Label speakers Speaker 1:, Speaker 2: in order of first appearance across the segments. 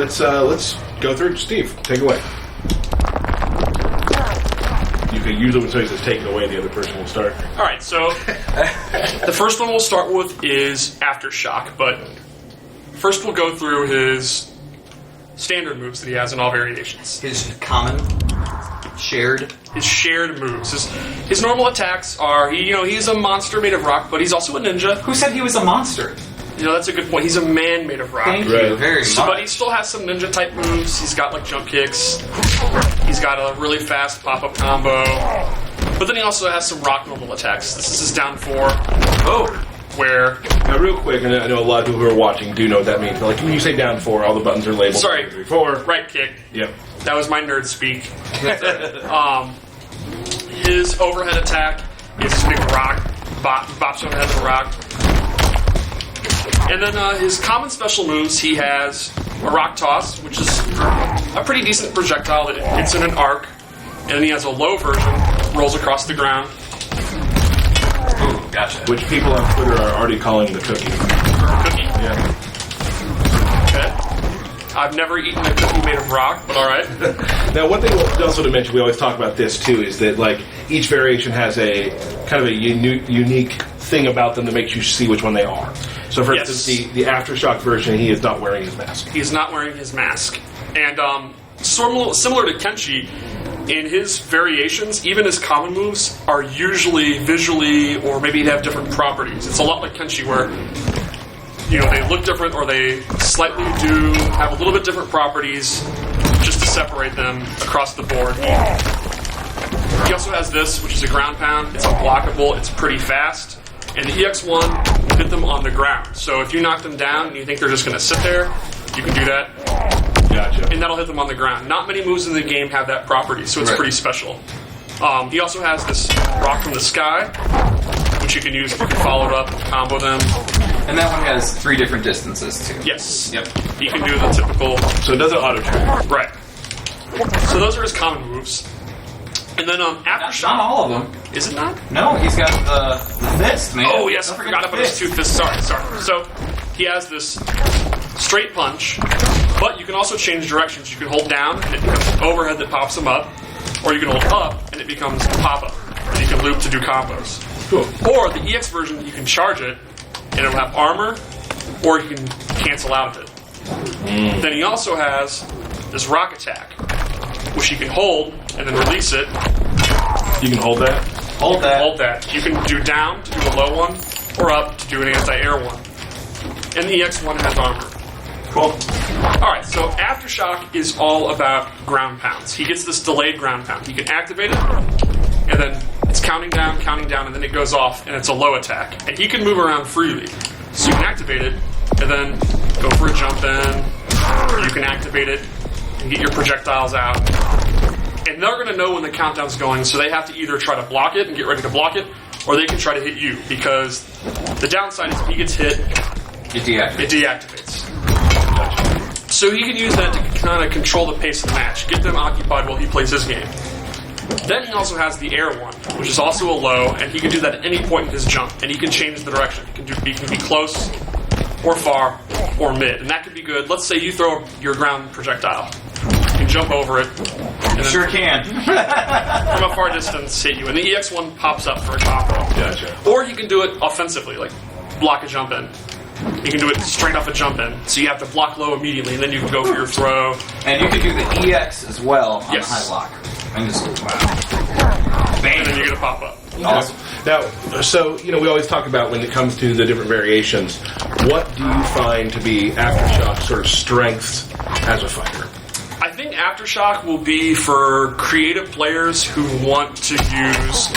Speaker 1: so let's go through. Steve, take it away. You can usually when somebody says take it away, the other person will start.
Speaker 2: All right, so the first one we'll start with is Aftershock, but first we'll go through his standard moves that he has in all variations.
Speaker 3: His common, shared.
Speaker 2: His shared moves. His normal attacks are he's a monster made of rock, but he's also a ninja.
Speaker 3: Who said he was a monster?
Speaker 2: That's a good point. He's a man made of rock.
Speaker 3: Thank you very much.
Speaker 2: But he still has some ninja type moves. He's got like jump kicks. He's got a really fast pop up combo. But then he also has some rock normal attacks. This is his down 4. Where
Speaker 1: now, real quick, and I know a lot of people who are watching do know what that means. But like when you say down 4, all the buttons are labeled.
Speaker 2: Sorry,
Speaker 1: 1, 2, 3, 4.
Speaker 2: Right kick.
Speaker 1: Yep.
Speaker 2: That was my nerd speak. His overhead attack is this big rock, bops on the head of the rock. And then his common special moves, he has a rock toss, which is a pretty decent projectile that hits in an arc. And then he has a low version, rolls across the ground.
Speaker 3: Ooh, gotcha.
Speaker 1: Which people on Twitter are already calling the cookie.
Speaker 2: Cookie?
Speaker 1: Yeah.
Speaker 2: Okay. I've never eaten a cookie made of rock, but alright.
Speaker 1: Now, one thing also to mention, we always talk about this too, is that like each variation has a kind of a unique thing about them that makes you see which one they are. So, for instance, the Aftershock version, he is not wearing his mask.
Speaker 2: He's not wearing his mask. And similar to Kenshi, in his variations, even his common moves are usually visually, or maybe they have different properties. It's a lot like Kenshi, where they look different, or they slightly do have a little bit different properties, just to separate them across the board. He also has this, which is a ground pound. It's unblockable. It's pretty fast. And the EX1 will hit them on the ground. So if you knock them down and you think they're just going to sit there, you can do that.
Speaker 1: Gotcha.
Speaker 2: And that'll hit them on the ground. Not many moves in the game have that property, so it's pretty special. He also has this rock from the sky, which you can use. You can follow it up, combo them.
Speaker 3: And that one has 3 different distances, too.
Speaker 2: Yes.
Speaker 3: Yep.
Speaker 2: You can do the typical...
Speaker 1: So it doesn't auto-trigger.
Speaker 2: Right. So those are his common moves. And then Aftershock...
Speaker 3: Not all of them.
Speaker 2: Is it not?
Speaker 3: No, he's got the fist, man.
Speaker 2: Oh, yes, I forgot about his 2 fists. Sorry. So, he has this straight punch, but you can also change directions. You can hold down, and it becomes overhead that pops him up, or you can hold up, and it becomes pop-up, and you can loop to do combos.
Speaker 1: Cool.
Speaker 2: Or the EX version, you can charge it, and it'll have armor, or you can cancel out of it. Then he also has this rock attack, which you can hold, and then release it.
Speaker 1: You can hold that?
Speaker 3: Hold that.
Speaker 2: Hold that. You can do down to do a low one, or up to do an anti-air one. And the EX1 has armor.
Speaker 1: Cool.
Speaker 2: Alright, so Aftershock is all about ground pounds. He gets this delayed ground pound. He can activate it, and then it's counting down, and then it goes off, and it's a low attack. And he can move around freely. So you can activate it, and then go for a jump in. You can activate it, and get your projectiles out. And they're going to know when the countdown's going, so they have to either try to block it and get ready to block it, or they can try to hit you, because the downside is if he gets hit,
Speaker 3: it deactivates.
Speaker 2: So he can use that to kind of control the pace of the match, get them occupied while he plays his game. Then he also has the air one, which is also a low, and he can do that at any point in his jump, and he can change the direction. He can be close, or far, or mid, and that could be good. Let's say you throw your ground projectile. You can jump over it. And
Speaker 3: Sure can.
Speaker 2: From a far distance, hit you. And the EX1 pops up for a combo.
Speaker 1: Gotcha.
Speaker 2: Or you can do it offensively, like block a jump in. You can do it straight off a jump in. So you have to block low immediately, and then you can go for your throw.
Speaker 3: And you can do the EX as well on
Speaker 2: Yes.
Speaker 3: the high lock. And just, wow. Bang.
Speaker 2: And then you're going to pop up.
Speaker 3: Awesome.
Speaker 1: Now, so, we always talk about when it comes to the different variations, what do you find to be Aftershock's sort of strengths as a fighter?
Speaker 2: I think Aftershock will be for creative players who want to use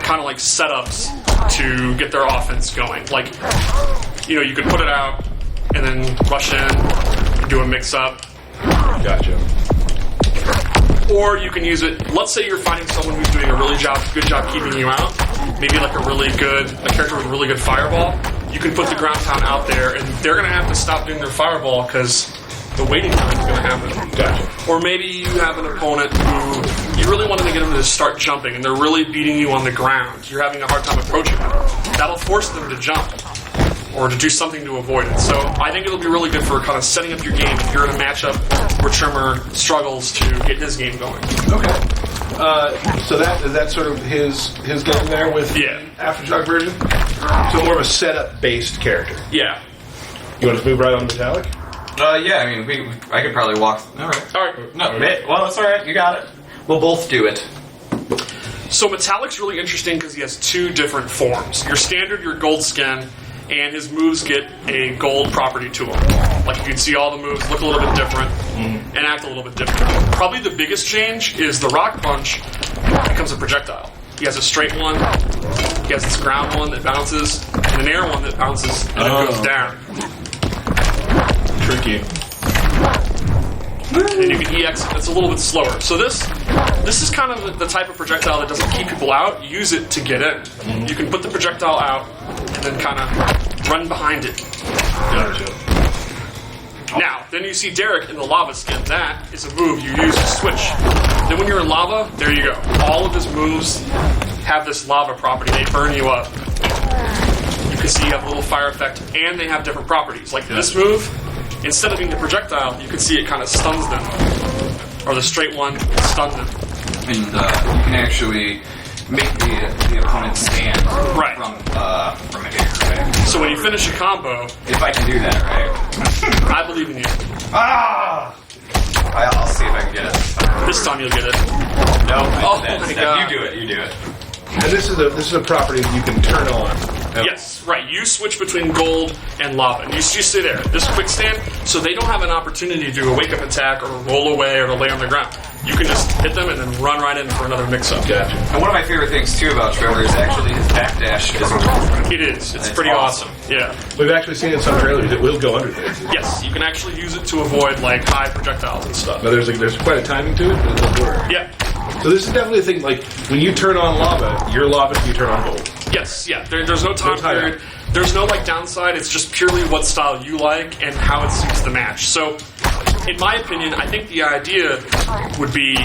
Speaker 2: kind of like setups to get their offense going. Like, you could put it out and then rush in, do a mix-up.
Speaker 1: Gotcha.
Speaker 2: Or you can use it, let's say you're finding someone who's doing a good job keeping you out, maybe like a character with a really good fireball. You can put the ground pound out there, and they're going to have to stop doing their fireball because the waiting time is going to happen.
Speaker 1: Gotcha.
Speaker 2: Or maybe you have an opponent who you really wanted to get them to start jumping, and they're really beating you on the ground. You're having a hard time approaching them. That'll force them to jump. or to do something to avoid it. So I think it'll be really good for kind of setting up your game if you're in a matchup where Tremor struggles to get his game going.
Speaker 1: Okay. So that's sort of his game there with Aftershock version? So more of a setup-based character.
Speaker 2: Yeah.
Speaker 1: You want to move right on Metallic?
Speaker 3: Yeah, I mean, I could probably walk... All right. No, well, it's all right. You got it. We'll both do it.
Speaker 2: So Metallic's really interesting because he has two different forms. Your standard, your gold skin, and his moves get a gold property to them. Like you can see all the moves look a little bit different and act a little bit different. Probably the biggest change is the rock punch becomes a projectile. He has a straight one, he has this ground one that bounces, and an air one that bounces and it goes down.
Speaker 1: Tricky.
Speaker 2: And you can EX it. It's a little bit slower. So this is kind of the type of projectile that doesn't keep people out. Use it to get in. You can put the projectile out and then kind of run behind it.
Speaker 1: Gotcha.
Speaker 2: Now, then you see Derek in the lava skin. That is a move you use to switch. Then when you're in lava, there you go. All of his moves have this lava property. They burn you up. You can see you have a little fire effect, and they have different properties. Like this move, instead of being the projectile, you can see it kind of stuns them. Or the straight one stuns them.
Speaker 3: And you can actually make the opponent stand from a hit, right?
Speaker 2: So when you finish a combo...
Speaker 3: If I can do that, right?
Speaker 2: I believe in you.
Speaker 3: Ah! I'll see if I can get it.
Speaker 2: This time you'll get it.
Speaker 3: No,
Speaker 2: oh my God.
Speaker 3: You do it.
Speaker 1: And this is a property that you can turn on.
Speaker 2: Yes, right. You switch between gold and lava. And you stay there. This quick stand, so they don't have an opportunity to do a wake-up attack or roll away or to lay on the ground. You can just hit them and then run right in for another mix-up.
Speaker 1: Gotcha.
Speaker 3: And one of my favorite things, too, about Tremor is actually his backdash is
Speaker 2: It is. It's pretty awesome. Yeah.
Speaker 1: We've actually seen in some trailers it will go under things.
Speaker 2: Yes, you can actually use it to avoid, like, high projectiles and stuff.
Speaker 1: Now, there's quite a timing to it, but it will work.
Speaker 2: Yeah.
Speaker 1: So this is definitely a thing, like, when you turn on lava, you're lava if you turn on gold.
Speaker 2: Yes, yeah. There's no time period. There's no, like, downside. It's just purely what style you like and how it suits the match. So, in my opinion, I think the idea would be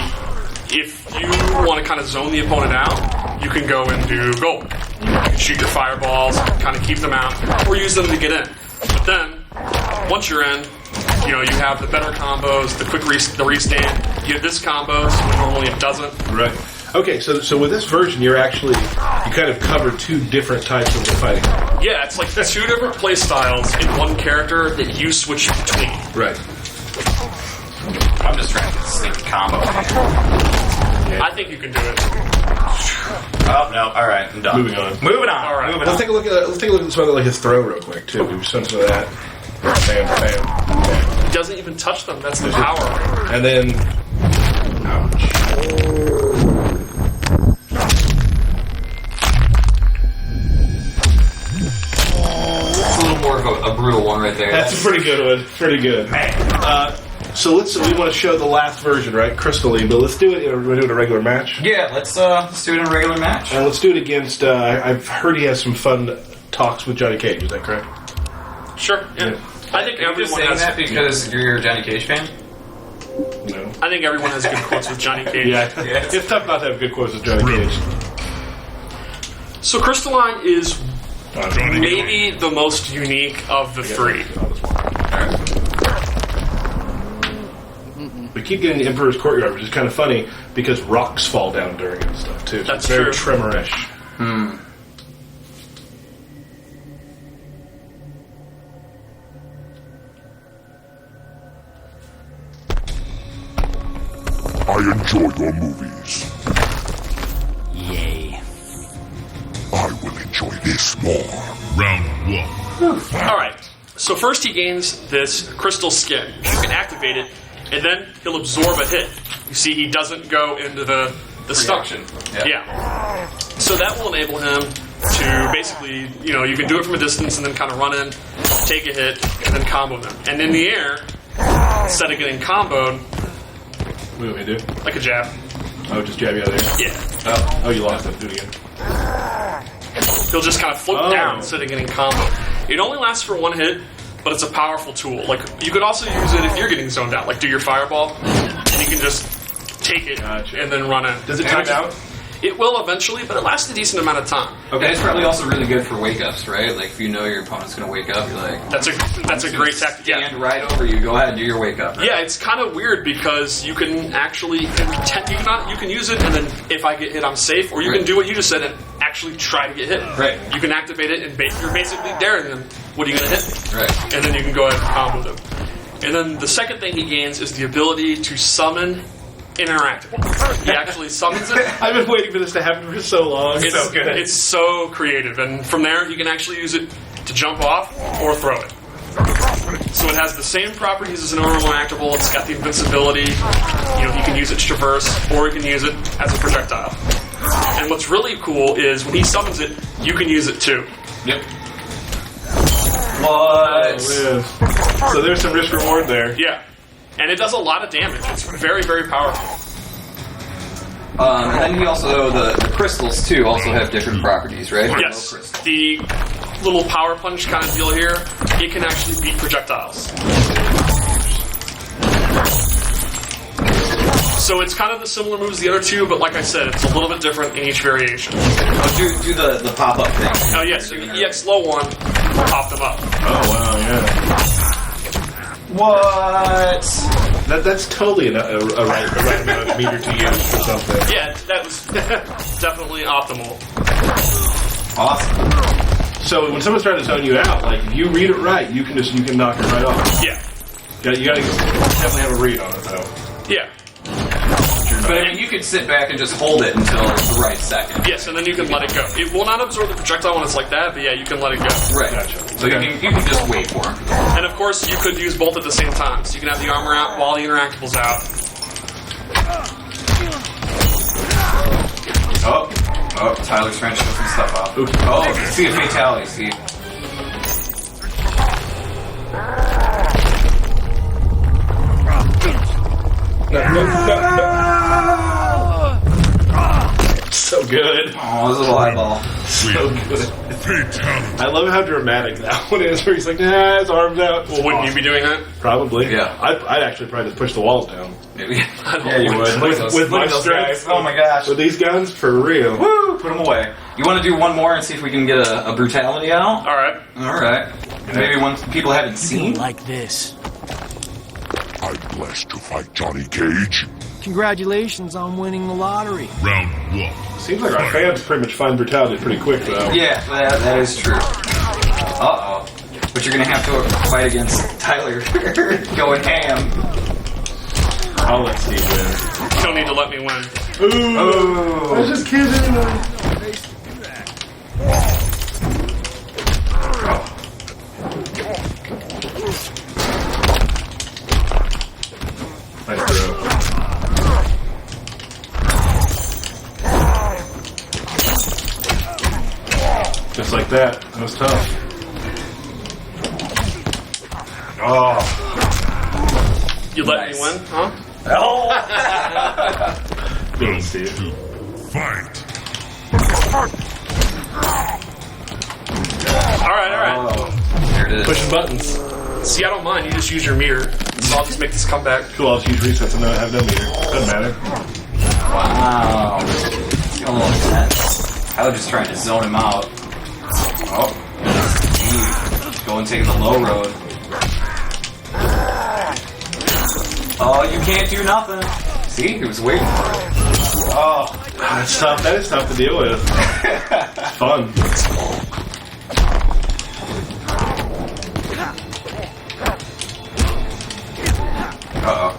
Speaker 2: if you want to kind of zone the opponent out, you can go and do gold. You can shoot your fireballs, kind of keep them out, or use them to get in. But then, once you're in, you have the better combos, the quick the restand. You have this combos when normally it doesn't.
Speaker 1: Right. Okay, so with this version, you kind of cover two different types of the fighting.
Speaker 2: Yeah, it's like two different play styles in one character that you switch between.
Speaker 1: Right.
Speaker 3: I'm just trying to sneak combo.
Speaker 2: I think you can do it.
Speaker 3: Oh no! All right, I'm done.
Speaker 1: Moving on.
Speaker 2: All right.
Speaker 1: Let's take a look at something like his throw real quick too. Do some of that. Bam, bam, bam.
Speaker 2: He doesn't even touch them. That's the power.
Speaker 1: And then, ouch.
Speaker 3: It's a little more of a brutal one right there.
Speaker 1: That's a pretty good one. Pretty good. So we want to show the last version, right? Crystalline, but let's do it. We're going to do it in a regular match.
Speaker 3: Yeah, let's do it in a regular match.
Speaker 1: And let's do it against. I've heard he has some fun talks with Jacqui Cage. Is that correct?
Speaker 2: Sure. Yeah. I think everyone
Speaker 3: saying
Speaker 2: has
Speaker 3: that because you're a Johnny Cage fan.
Speaker 1: No.
Speaker 2: I think everyone has good quotes with Johnny Cage.
Speaker 1: Yeah, it's tough not to have good quotes with Johnny Cage.
Speaker 2: So Crystalline is maybe the most unique of the three.
Speaker 1: We keep getting the Emperor's Courtyard, which is kind of funny because rocks fall down during it and stuff too. So
Speaker 2: That's
Speaker 1: it's very
Speaker 2: true.
Speaker 1: Tremor-ish.
Speaker 4: I enjoy your movies.
Speaker 5: Yay.
Speaker 4: I will enjoy this more.
Speaker 5: Round one.
Speaker 2: Alright, so first he gains this crystal skin. You can activate it, and then he'll absorb a hit. You see, he doesn't go into the stun. Yeah. So that will enable him to basically, you can do it from a distance and then kind of run in, take a hit, and then combo them. And in the air, instead of getting comboed,
Speaker 1: What do you want me to do?
Speaker 2: like a jab.
Speaker 1: Oh, just jab you out of there?
Speaker 2: Yeah.
Speaker 1: Oh, you lost it. Do it again.
Speaker 2: He'll just kind of float down instead of getting comboed. It only lasts for one hit, but it's a powerful tool. Like, you could also use it if you're getting zoned out. Like, do your fireball, and you can just take it and then run in.
Speaker 1: Does it time out?
Speaker 2: It will eventually, but it lasts a decent amount of time.
Speaker 3: Okay, it's probably also really good for wake-ups, right? Like, if you know your opponent's going to wake up, you're like...
Speaker 2: That's a great tactic.
Speaker 3: Stand right over you. Go ahead and do your wake-up. Right?
Speaker 2: Yeah, it's kind of weird because you can actually... You can use it, and then if I get hit, I'm safe. Or you can do what you just said and actually try to get hit.
Speaker 3: Right.
Speaker 2: You can activate it, and you're basically daring them. What are you going to hit me?
Speaker 3: Right.
Speaker 2: And then you can go ahead and combo them. And then the second thing he gains is the ability to summon interactable. He actually summons it.
Speaker 1: I've been waiting for this to happen for so long.
Speaker 2: It's so good. It's so creative. And from there, you can actually use it to jump off or throw it. So it has the same properties as an normal interactable. It's got the invincibility. You can use it to traverse, or you can use it as a projectile. And what's really cool is when he summons it, you can use it too.
Speaker 3: Yep. What?
Speaker 1: Oh, so there's some risk reward there.
Speaker 2: Yeah. And it does a lot of damage. It's very, very powerful.
Speaker 3: And then he also, the crystals too, also have different properties, right?
Speaker 2: Yes. The little power punch kind of deal here, it can actually beat projectiles. So it's kind of the similar moves as the other two, but like I said, it's a little bit different in each variation.
Speaker 3: Oh, do the pop-up thing.
Speaker 2: Oh, yes. So you can EX low one, pop them up.
Speaker 1: Oh, wow, yeah.
Speaker 3: What?
Speaker 1: That's totally a right amount of meter to use for something.
Speaker 2: Yeah, that was definitely optimal.
Speaker 3: Awesome.
Speaker 1: So when someone's trying to zone you out, like, if you read it right, you can knock it right off.
Speaker 2: Yeah.
Speaker 1: You gotta definitely have a read on it, though.
Speaker 2: Yeah.
Speaker 3: But I mean, you could sit back and just hold it until the right second.
Speaker 2: Yes, and then you can let it go. It will not absorb the projectile when it's like that, but yeah, you can let it go.
Speaker 3: Right.
Speaker 1: Gotcha.
Speaker 3: So you can just wait for him.
Speaker 2: And of course, you could use both at the same time. So you can have the armor out while the interactable's out.
Speaker 3: Oh, Tyler's trying to show some stuff off.
Speaker 1: Oops.
Speaker 3: Oh, see a fatality, see.
Speaker 1: So good.
Speaker 3: Oh, this little eyeball.
Speaker 1: So good.
Speaker 5: Fatality.
Speaker 1: I love how dramatic that one is, where he's like, nah, his arm's out.
Speaker 2: Well, wouldn't you be doing that?
Speaker 1: Probably.
Speaker 3: Yeah.
Speaker 1: I'd actually probably just push the walls down.
Speaker 3: Maybe. Yeah, you would.
Speaker 1: With my
Speaker 3: those
Speaker 1: strength.
Speaker 3: guys. Oh my gosh.
Speaker 1: With these guns, for real.
Speaker 3: Woo! Put them away. You want to do one more and see if we can get a brutality out?
Speaker 2: Alright.
Speaker 3: Alright. Maybe one people haven't seen?
Speaker 6: Like this.
Speaker 4: I'm blessed to fight Johnny Cage.
Speaker 6: Congratulations on winning the lottery.
Speaker 5: Round one.
Speaker 1: Seems like our fans pretty much find brutality pretty quick, though.
Speaker 3: Yeah, that is true. Uh-oh. But you're going to have to fight against Tyler going ham.
Speaker 1: I'll let Steve win.
Speaker 2: You don't need to let me win.
Speaker 1: Ooh!
Speaker 3: Oh.
Speaker 1: I was just kidding. Nice throw. Just like that. That was tough. Oh.
Speaker 2: You let
Speaker 3: Nice.
Speaker 2: me win, huh?
Speaker 1: Good, Steve.
Speaker 5: To fight.
Speaker 2: Alright.
Speaker 3: Oh, there it is.
Speaker 1: Pushing buttons.
Speaker 2: See, I don't mind. You just use your meter. So I'll just make this comeback.
Speaker 1: Cool, I'll just use resets and not have no meter. Doesn't matter.
Speaker 3: Wow. It's a little intense. I was just trying to zone him out. Oh. Go and take the low road. Oh, you can't do nothing. See? He was waiting for it. Oh.
Speaker 1: That's tough. That is tough to deal with. It's fun.
Speaker 3: Uh-oh.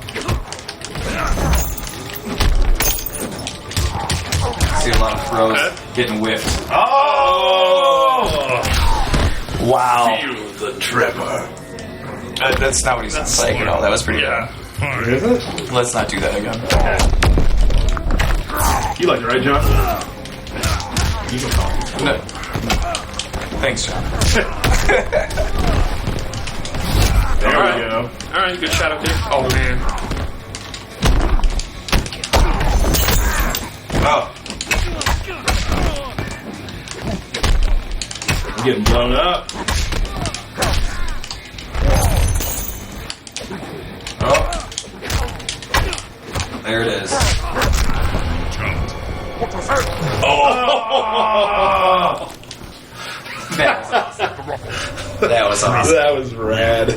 Speaker 3: See a lot of throws getting whiffed.
Speaker 1: Oh!
Speaker 3: Wow.
Speaker 1: Feel the tremor.
Speaker 3: That's not what he sounds like at all. That was pretty
Speaker 2: Yeah.
Speaker 5: Fight.
Speaker 1: Is it?
Speaker 3: Let's not do that again.
Speaker 1: You like it, right, John? You can talk.
Speaker 3: No. Thanks, John.
Speaker 1: There
Speaker 2: Alright.
Speaker 1: we go.
Speaker 2: Alright, good shadow kick. Oh, man.
Speaker 3: Oh.
Speaker 1: I'm getting blown up.
Speaker 3: Oh. There it is.
Speaker 5: Brutality.
Speaker 3: was awesome.
Speaker 1: That was rad.